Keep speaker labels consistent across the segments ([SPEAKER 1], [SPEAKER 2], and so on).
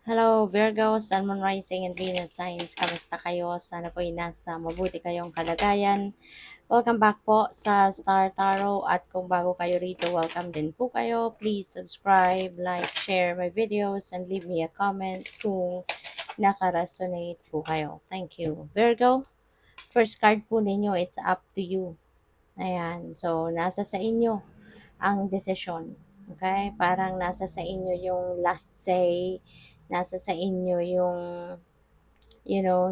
[SPEAKER 1] Hello Virgo, Sun, Moon, Rising, and Venus signs. Kamusta kayo? Sana po'y nasa mabuti kayong kalagayan. Welcome back po sa Star Tarot at kung bago kayo rito, welcome din po kayo. Please subscribe, like, share my videos, and leave me a comment kung naka-resonate po kayo. Thank you. Virgo, first card po ninyo, it's up to you. Ayan, so nasa sa inyo ang desisyon. Okay? Parang nasa sa inyo yung last say, nasa sa inyo yung,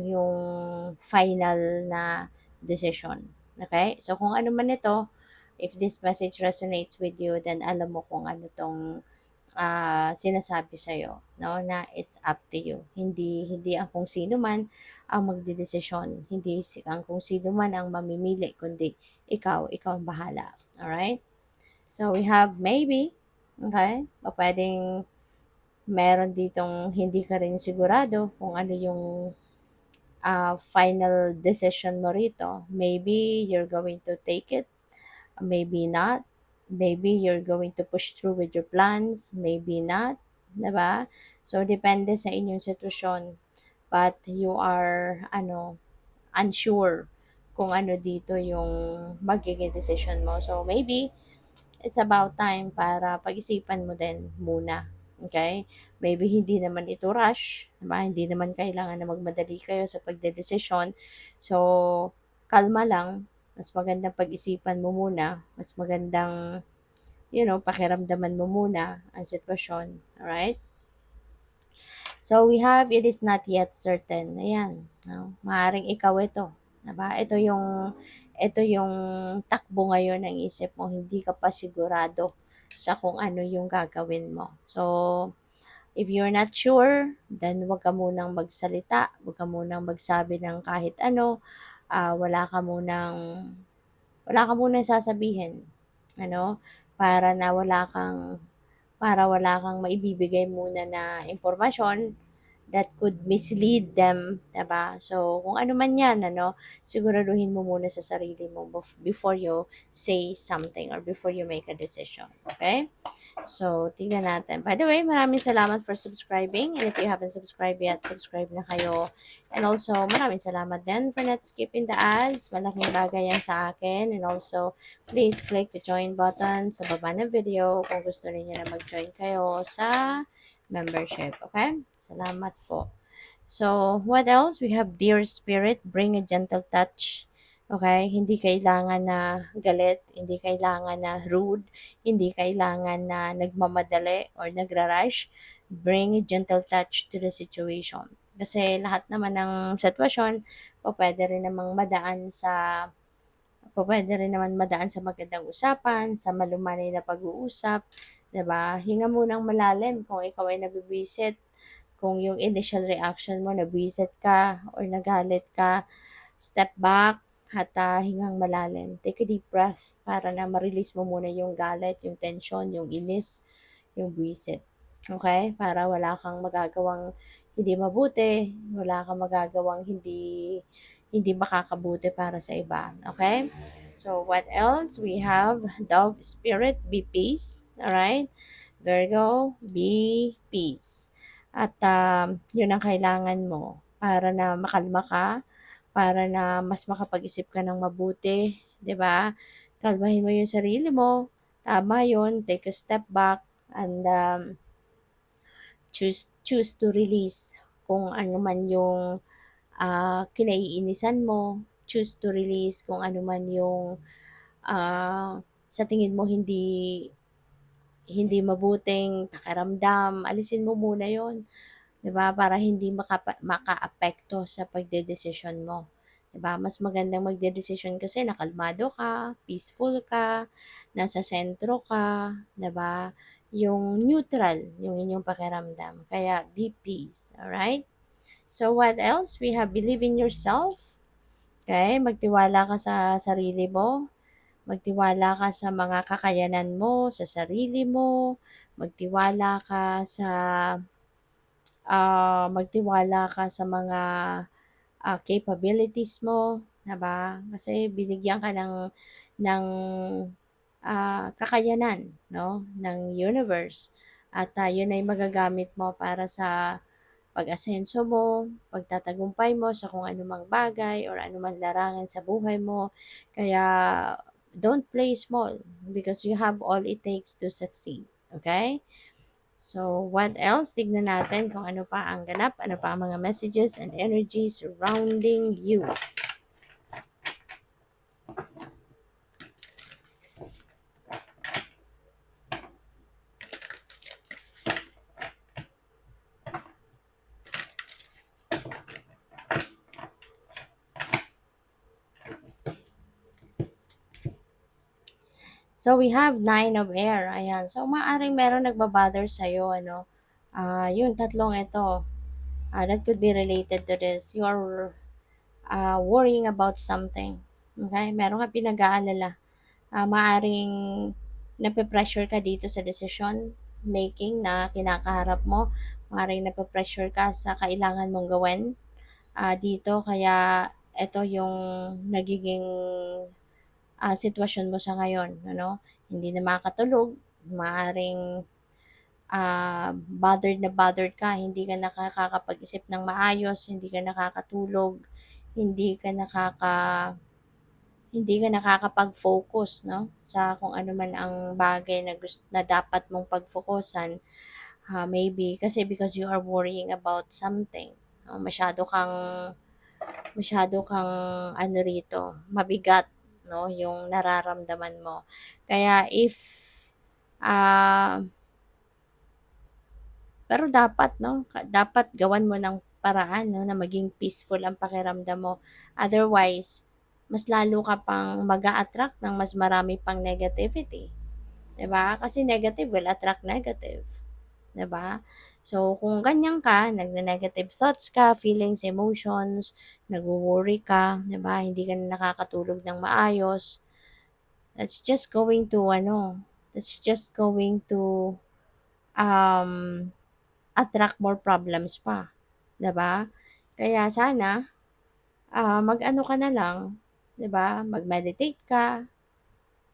[SPEAKER 1] yung final na decision. Okay? So, kung ano man ito, if this message resonates with you, then alam mo kung ano tong sinasabi sa'yo, no? Na it's up to you. Hindi ang kung sino man ang magdedesisyon. Hindi ang kung sino man ang mamimili, kundi ikaw ang bahala. Alright? So, we have maybe, okay? O pwedeng meron ditong hindi ka rin sigurado kung ano yung final decision mo rito. Maybe you're going to take it, maybe not. Maybe you're going to push through with your plans, maybe not. Diba? So, depende sa inyong sitwasyon. But you are, unsure kung ano dito yung magiging decision mo. So, maybe it's about time para pag-isipan mo din muna. Okay? Maybe hindi naman ito rush, diba? Hindi naman kailangan na magmadali kayo sa pagdedesisyon. So, kalma lang. Mas magandang pag-isipan mo muna. Mas magandang, pakiramdaman mo muna ang sitwasyon. Alright? So, we have, it is not yet certain. Ayan. No? Maaring ikaw ito. Diba? Ito yung takbo ngayon ng isip mo. Hindi ka pa sigurado sa kung ano yung gagawin mo. So, if you're not sure, then wag ka munang magsalita. Wag ka munang magsabi ng kahit ano. Wala ka munang sasabihin. Ano? Para na wala kang maibibigay muna na impormasyon that could mislead them, diba? So, kung ano man yan, siguraduhin mo muna sa sarili mo before you say something or before you make a decision. Okay? So, tingnan natin. By the way, maraming salamat for subscribing. And if you haven't subscribed yet, subscribe na kayo. And also, maraming salamat din for not skipping the ads. Malaking bagay yan sa akin. And also, please click the join button sa baba ng video kung gusto niyo na mag-join kayo sa membership. Okay? Salamat po. So, what else? We have Dear Spirit, bring a gentle touch. Okay? Hindi kailangan na galit, hindi kailangan na rude, hindi kailangan na nagmamadali or nagra-rush. Bring a gentle touch to the situation. Kasi lahat naman ng sitwasyon, pwede rin naman madaan sa magandang usapan, sa malumanay na pag-uusap, 'di ba? Hinga munang malalim kung ikaw ay nabibwisit, kung yung initial reaction mo nabwisit ka or nagalit ka, step back at hingang malalim. Take a deep breath para na ma-release mo muna yung galit, yung tension, yung inis, yung buwisit. Okay? Para wala kang magagawang hindi mabuti, wala kang magagawang hindi makakabuti para sa iba. Okay? So, what else? We have Dove Spirit, be peace. Alright? Virgo, be peace. At yun ang kailangan mo para na makalma ka, para na mas makapag-isip ka ng mabuti, 'di ba? Kalmahin mo yung sarili mo. Tama yun. Take a step back and choose to release kung ano man yung kinaiinisan mo. Choose to release kung ano man yung sa tingin mo hindi mabuting pakiramdam. Alisin mo muna yon, 'di ba? Para hindi makaapekto sa pagdedesisyon mo. 'Di ba? Mas magandang magdedesisyon kasi nakalmado ka, peaceful ka, nasa sentro ka, 'di ba? Yung neutral yung inyong pakiramdam. Kaya be peace, alright? So what else? We have believe in yourself. Okay? Magtiwala ka sa sarili mo. Magtiwala ka sa mga kakayanan mo, sa sarili mo. Magtiwala ka sa mga capabilities mo, 'di ba? Kasi binigyan ka ng kakayanan, no, ng universe. At yun ay magagamit mo para sa pag-asenso mo, pagtatagumpay mo sa kung anumang bagay or anumang larangan sa buhay mo. Kaya don't play small because you have all it takes to succeed. Okay? So, what else? Tignan natin kung ano pa ang ganap, ano pa ang mga messages and energies surrounding you. So, we have Nine of Air. Ayan. So, maaring meron nagbabother sa'yo, ano. Yun, tatlong ito. That could be related to this. You are worrying about something. Okay? Meron ka pinag-aalala. Maaring nape-pressure ka dito sa decision making na kinakaharap mo. Maaring nape-pressure ka sa kailangan mong gawin dito. Kaya ito yung nagiging sitwasyon mo sa ngayon. Ano? Hindi na makakatulog. Maaring bothered ka, hindi ka nakakapag-isip ng maayos, hindi ka nakakatulog, hindi ka nakaka hindi ka nakakapag-focus, no, sa kung ano man ang bagay na na dapat mong pagfokusan. Maybe kasi because you are worrying about something. Masyado kang ano rito, mabigat, no, yung nararamdaman mo. Kaya if ah pero dapat 'no, dapat gawan mo ng paraan 'no, na maging peaceful ang pakiramdam mo. Otherwise, mas lalo ka pang mag-a-attract ng mas marami pang negativity, 'di ba? Kasi negative will attract negative, 'di ba? So, kung ganyan ka, nagne-negative thoughts ka, feelings, emotions, nagwo-worry ka, 'di ba? Hindi ka na nakakatulog ng maayos, that's just going to ano, that's just going to um attract more problems pa, 'di ba? Kaya sana, mag-ano ka na lang, 'di ba, mag-meditate ka,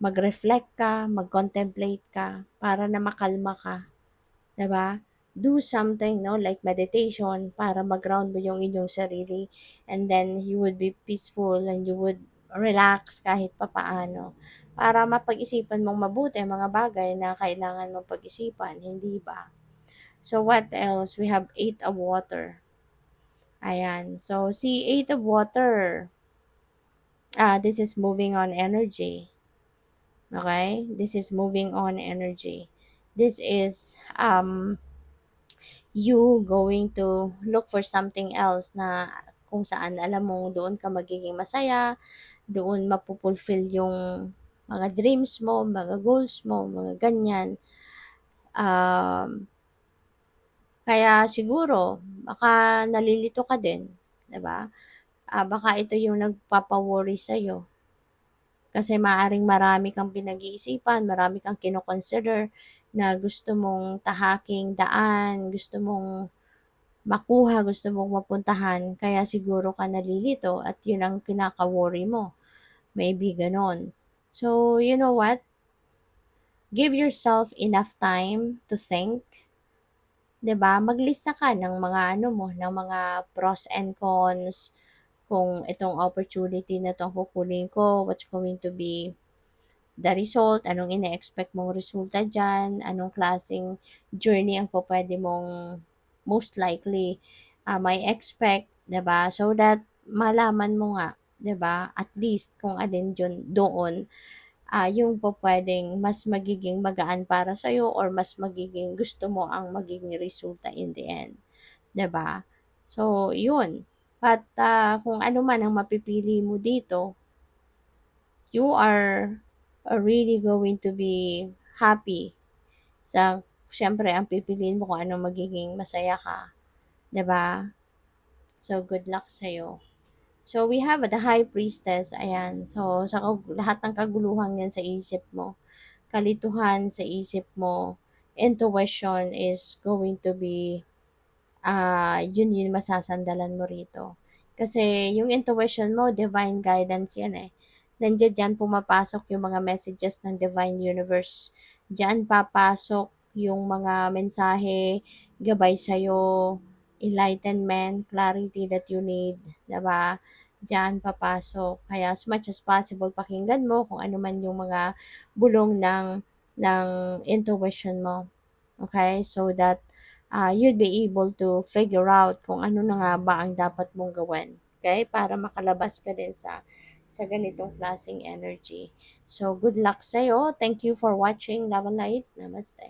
[SPEAKER 1] mag-reflect ka, mag-contemplate ka para na makalma ka, 'di ba? Do something 'no, like meditation para mag-ground mo yung inyong sarili and then you would be peaceful and you would relax kahit papaano para mapag-isipan mong mabuti ang mga bagay na kailangan mong pag-isipan, hindi ba? So what else? We have 8 of water. Ayan. So, si Eight of Water, this is moving on energy. Okay? This is moving on energy. This is you going to look for something else na kung saan alam mo doon ka magiging masaya, doon mapupulfill yung mga dreams mo, mga goals mo, mga ganyan. Um, Kaya siguro, baka nalilito ka din, 'di ba? Baka ito yung nagpapa-worry sa'yo. Kasi maaring marami kang pinag-iisipan, marami kang kino-consider na gusto mong tahaking daan, gusto mong makuha, gusto mong mapuntahan. Kaya siguro ka nalilito at yun ang kinaka-worry mo. Maybe ganon. So, you know what? Give yourself enough time to think. 'Di ba? Maglista ka ng mga ano mo, ng mga pros and cons. Kung itong opportunity na 'to kukunin ko, what's going to be the result, anong ine-expect mong resulta diyan, anong klaseng journey ang pupuwede mong most likely, may expect, 'di ba? So that malaman mo nga, 'di ba, at least kung alin doon, yung pupuwedeng mas magiging magaan para sa'yo or mas magiging gusto mo ang magiging resulta in the end, 'di ba? So, yun. At, kung ano man ang mapipili mo dito, you are really going to be happy sa siyempre ang pipiliin mo kung anong magiging masaya ka, 'di ba? So, good luck sa'yo. So, we have the High Priestess, ayan. So, sa lahat ng kaguluhan yan sa isip mo, kalituhan sa isip mo, intuition is going to be, yun yung masasandalan mo rito. Kasi yung intuition mo, divine guidance yan eh. Nandiyan dyan pumapasok yung mga messages ng divine universe. Diyan papasok yung mga mensahe, gabay sa'yo, enlightenment, clarity that you need, 'di ba? Diyan papasok. Kaya as much as possible pakinggan mo kung ano man yung mga bulong ng intuition mo. Okay? So that you'd be able to figure out kung ano na nga ba ang dapat mong gawin. Okay? Para makalabas ka din sa ganitong klaseng energy. So, good luck sa'yo. Thank you for watching. Love and light. Namaste.